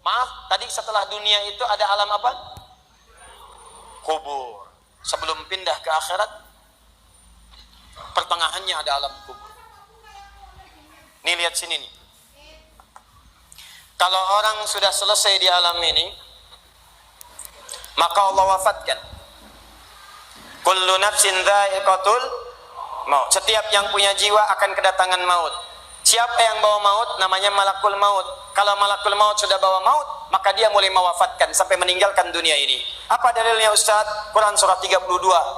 Maaf, tadi setelah dunia itu ada alam apa? Kubur. Sebelum pindah ke akhirat, pertengahannya ada alam kubur. Nih lihat sini nih. Kalau orang sudah selesai di alam ini, maka Allah wafatkan. Kullu nafsin dha'iqatul maut. Setiap yang punya jiwa akan kedatangan maut. Siapa yang bawa maut? Namanya malakul maut. Kalau malakul maut sudah bawa maut, maka dia mulai mewafatkan sampai meninggalkan dunia ini. Apa dalilnya Ustaz? Quran surah 32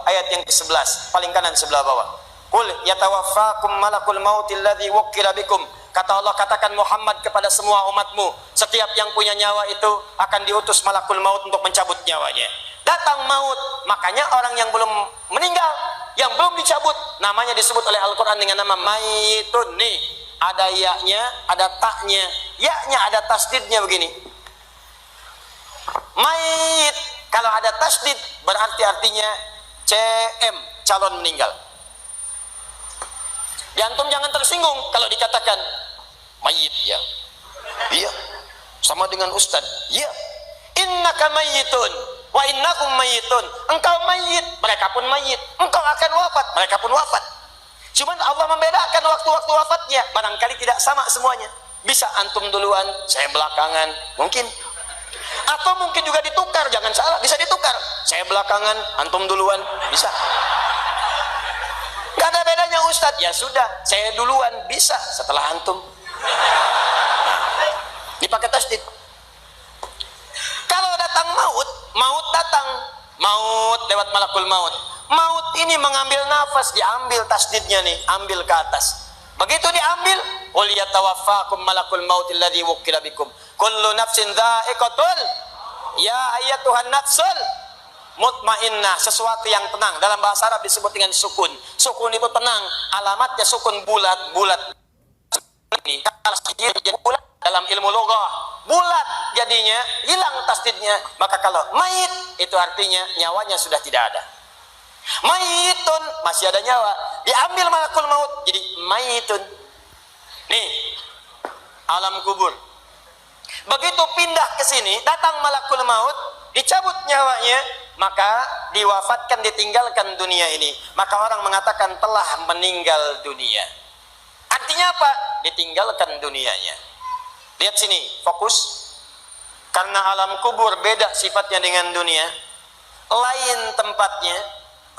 ayat yang ke-11, paling kanan sebelah bawah. Qul yatawaffakum malakul mautil ladzi wukkila bikum. Kata Allah, katakan Muhammad kepada semua umatmu, setiap yang punya nyawa itu akan diutus malakul maut untuk mencabut nyawanya. Datang maut, makanya orang yang belum meninggal, yang belum dicabut, namanya disebut oleh Al-Quran dengan nama mayitun. Nih, ada ya-nya, ada taknya. Ya-nya ada tasdidnya begini. Mayit, kalau ada tasdid berarti artinya CM, calon meninggal. Di antum jangan tersinggung kalau dikatakan mayit ya. Iya. Sama dengan ustaz. Iya. Innaka mayyitun wa innakum mayyitun. Engkau mayit, mereka pun mayit. Engkau akan wafat, mereka pun wafat. Cuman Allah membedakan waktu-waktu wafatnya. Barangkali tidak sama semuanya. Bisa antum duluan, saya belakangan, mungkin. Atau mungkin juga ditukar, jangan salah, bisa ditukar. Saya belakangan, antum duluan, bisa. Gak ada bedanya Ustadz. Ya sudah, saya duluan, bisa setelah antum. Dipakai tasdid. Kalau datang maut, maut datang, maut lewat malakul maut. Maut ini mengambil nafas, diambil tasdidnya nih, ambil ke atas. Begitu diambil, qul yatawaffakum malakul mautil ladzi wukkila bikum. Kullu nafsin dha'iqatul. Ya ayyatuhan nafsul mutmainnah, sesuatu yang tenang. Dalam bahasa Arab disebut dengan sukun. Sukun itu tenang, alamatnya sukun bulat-bulat. Ini bulat dalam ilmu lugah. Bulat jadinya, hilang tasdidnya. Maka kalau mayit itu artinya nyawanya sudah tidak ada. Mayitun masih ada nyawa, diambil malakul maut jadi mayitun. Nih, alam kubur. Begitu pindah ke sini, datang malakul maut, dicabut nyawanya, maka diwafatkan, ditinggalkan dunia ini. Maka orang mengatakan telah meninggal dunia. Artinya apa? Ditinggalkan dunianya. Lihat sini, fokus. Karena alam kubur beda sifatnya dengan dunia, lain tempatnya,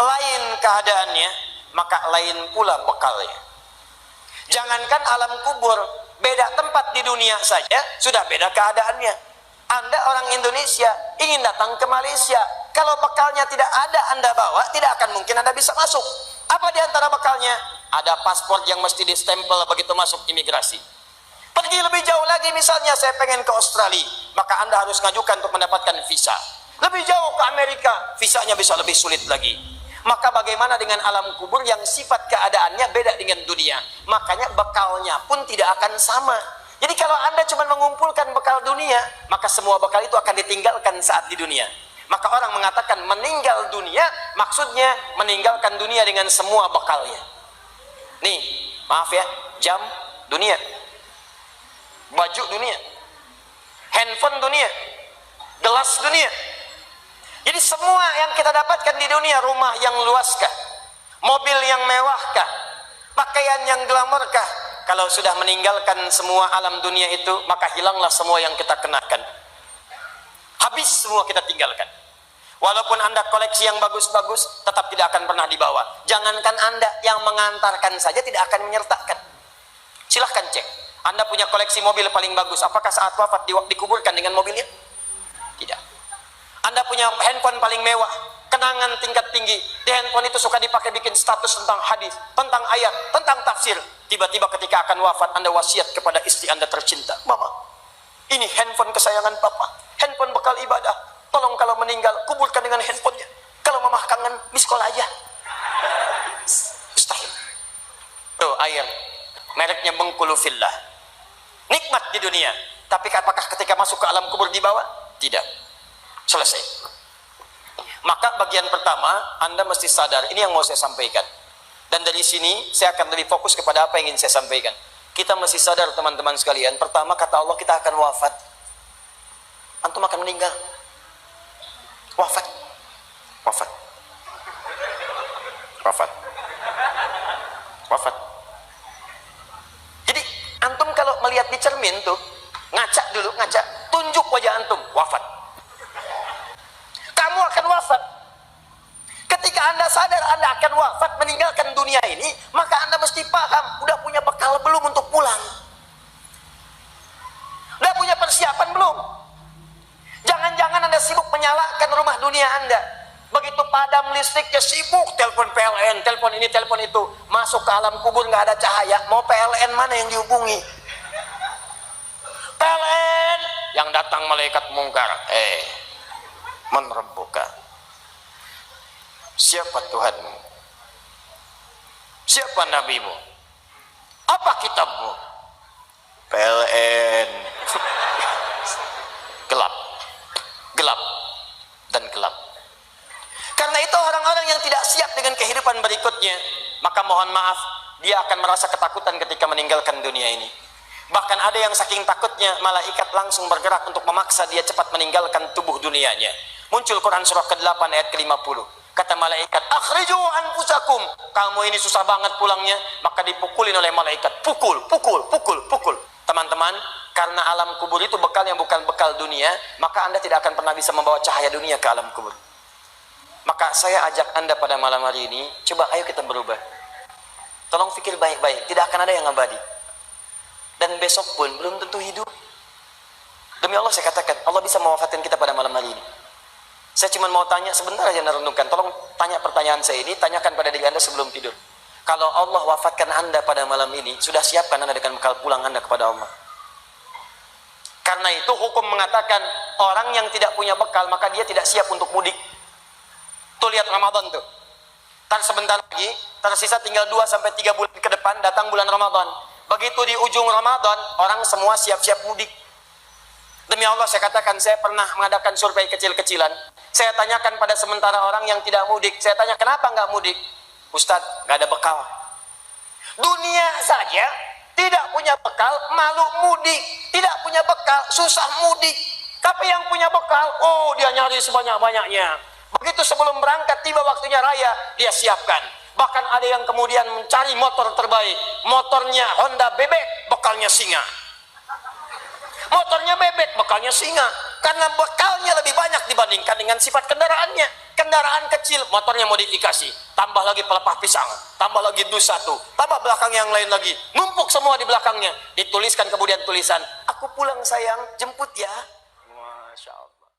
lain keadaannya, maka lain pula bekalnya. Jangankan alam kubur, beda tempat di dunia saja sudah beda keadaannya. Anda orang Indonesia ingin datang ke Malaysia, kalau bekalnya tidak ada Anda bawa, tidak akan mungkin Anda bisa masuk. Apa di antara bekalnya? Ada paspor yang mesti distempel begitu masuk imigrasi. Pergi lebih jauh lagi, misalnya saya pengen ke Australia, maka Anda harus ngajukan untuk mendapatkan visa. Lebih jauh ke Amerika, visanya bisa lebih sulit lagi. Maka bagaimana dengan alam kubur yang sifat keadaannya beda dengan dunia? Makanya bekalnya pun tidak akan sama. Jadi kalau Anda cuma mengumpulkan bekal dunia, maka semua bekal itu akan ditinggalkan saat di dunia. Maka orang mengatakan meninggal dunia, maksudnya meninggalkan dunia dengan semua bekalnya. Nih, maaf ya, jam dunia, baju dunia, handphone dunia, gelas dunia. Jadi semua yang kita dapatkan di dunia, rumah yang luaskah, mobil yang mewahkah, pakaian yang glamorkah, kalau sudah meninggalkan semua alam dunia itu, maka hilanglah semua yang kita kenakan. Habis semua kita tinggalkan. Walaupun Anda koleksi yang bagus-bagus, tetap tidak akan pernah dibawa. Jangankan Anda, yang mengantarkan saja tidak akan menyertakan. Silahkan cek. Anda punya koleksi mobil paling bagus, apakah saat wafat dikuburkan dengan mobilnya? Tidak. Anda punya handphone paling mewah, kenangan tingkat tinggi. Di handphone itu suka dipakai bikin status tentang hadis, tentang ayat, tentang tafsir. Tiba-tiba ketika akan wafat, Anda wasiat kepada istri Anda tercinta. Mama, ini handphone kesayangan Papa, handphone bekal ibadah. Tolong kalau meninggal, kuburkan dengan handphonenya. Kalau Mama kangen, miss call aja. Mustahil. Tuh air, mereknya Bengkulu Fillah. Nikmat di dunia. Tapi apakah ketika masuk ke alam kubur dibawa? Tidak. Selesai. Maka bagian pertama, Anda mesti sadar, ini yang mau saya sampaikan. Dan dari sini, saya akan lebih fokus kepada apa yang ingin saya sampaikan. Kita mesti sadar teman-teman sekalian, pertama kata Allah kita akan wafat. antum akan meninggal. Wafat. Wafat. Wafat. Wafat. Jadi antum kalau melihat di cermin tuh, ngaca dulu, ngaca, tunjuk wajah antum, wafat. Kamu akan wafat. Ketika anda sadar anda akan wafat, meninggalkan dunia ini, maka anda mesti paham, udah punya bekal belum untuk pulang? Udah punya persiapan belum? Jangan-jangan anda sibuk menyalakan rumah dunia anda. Begitu padam listriknya, sibuk telepon PLN, telepon ini, telepon itu. Masuk ke alam kubur nggak ada cahaya, mau PLN mana yang dihubungi? PLN yang datang malaikat mungkar. Man rabbuka? Siapa Tuhanmu? Siapa nabimu? Apa kitabmu? PLN. Gelap, gelap, dan gelap. Karena itu orang-orang yang tidak siap dengan kehidupan berikutnya, maka mohon maaf, dia akan merasa ketakutan ketika meninggalkan dunia ini. Bahkan ada yang saking takutnya, malaikat langsung bergerak untuk memaksa dia cepat meninggalkan tubuh dunianya. Muncul Quran surah ke-8 ayat ke-50. Kata malaikat, akhriju anfusakum. Kamu ini susah banget pulangnya, maka dipukulin oleh malaikat. Pukul, pukul, pukul, pukul. Teman-teman, karena alam kubur itu bekal yang bukan bekal dunia, maka Anda tidak akan pernah bisa membawa cahaya dunia ke alam kubur. Maka saya ajak Anda pada malam hari ini, coba ayo kita berubah. Tolong pikir baik-baik, tidak akan ada yang abadi. Dan besok pun belum tentu hidup. Demi Allah saya katakan, Allah bisa mewafatkan kita pada malam hari ini. Saya cuma mau tanya sebentar aja merenungkan. Tolong tanya pertanyaan saya ini, tanyakan pada diri Anda sebelum tidur. Kalau Allah wafatkan Anda pada malam ini, sudah siapkan Anda dengan bekal pulang Anda kepada Allah? Karena itu hukum mengatakan orang yang tidak punya bekal maka dia tidak siap untuk mudik. Tuh lihat Ramadan tuh. Ntar sebentar lagi, tersisa tinggal 2-3 bulan ke depan datang bulan Ramadan. Begitu di ujung Ramadan, orang semua siap-siap mudik. Demi Allah saya katakan, saya pernah mengadakan survei kecil-kecilan. Saya tanyakan pada sementara orang yang tidak mudik, saya tanya kenapa nggak mudik? Ustadz, nggak ada bekal. Dunia saja tidak punya bekal, malu mudik. Tidak punya bekal, susah mudik. Tapi yang punya bekal, oh dia nyari sebanyak-banyaknya. Begitu sebelum berangkat, tiba waktunya raya, dia siapkan. Bahkan ada yang kemudian mencari motor terbaik. Motornya Honda bebek, bekalnya singa. Motornya bebek, bekalnya singa. Karena bekalnya lebih banyak dibandingkan dengan sifat kendaraannya. Kendaraan kecil, motornya modifikasi. Tambah lagi pelepah pisang. Tambah lagi dus satu. Tambah belakang yang lain lagi. Numpuk semua di belakangnya. Dituliskan kemudian tulisan, aku pulang sayang, jemput ya. Masya Allah.